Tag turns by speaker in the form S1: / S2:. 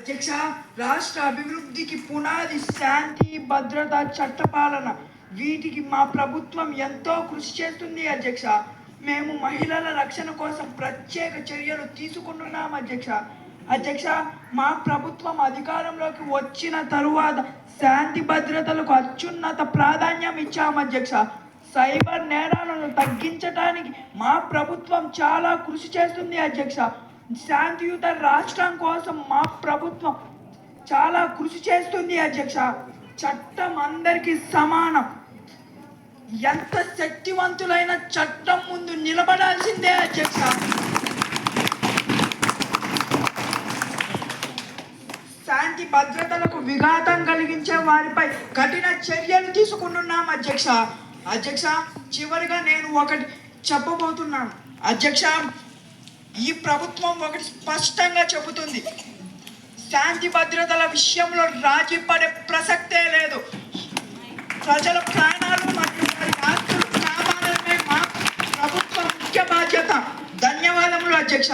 S1: అధ్యక్ష, రాష్ట్ర అభివృద్ధికి పునాది శాంతి, భద్రత, చట్టపాలన. వీటికి మా ప్రభుత్వం ఎంతో కృషి చేస్తుంది అధ్యక్ష. మేము మహిళల రక్షణ కోసం ప్రత్యేక చర్యలు తీసుకుంటున్నాం అధ్యక్ష. అధ్యక్ష, మా ప్రభుత్వం అధికారంలోకి వచ్చిన తరువాత శాంతి భద్రతలకు అత్యున్నత ప్రాధాన్యం ఇచ్చాం అధ్యక్ష. సైబర్ నేరాలను తగ్గించడానికి మా ప్రభుత్వం చాలా కృషి చేస్తుంది అధ్యక్ష. శాంతియుత రాష్ట్రం కోసం మా ప్రభుత్వం చాలా కృషి చేస్తుంది అధ్యక్ష. చట్టం అందరికీ సమానం. ఎంత శక్తివంతులైన చట్టం ముందు నిలబడాల్సిందే అధ్యక్ష. శాంతి భద్రతలకు విఘాతం కలిగించే వారిపై కఠిన చర్యలు తీసుకుంటున్నాం అధ్యక్ష. అధ్యక్ష, చివరిగా నేను ఒకటి చెప్పబోతున్నాను అధ్యక్ష. ఈ ప్రభుత్వం ఒకటి స్పష్టంగా చెబుతుంది: శాంతి భద్రతల విషయంలో రాజీ పడే ప్రసక్తే లేదు. ప్రజల ప్రాణాలు మరియు వారి ఆస్తులు కాపాడడమే మా ప్రభుత్వ ముఖ్య బాధ్యత. ధన్యవాదములు అధ్యక్ష.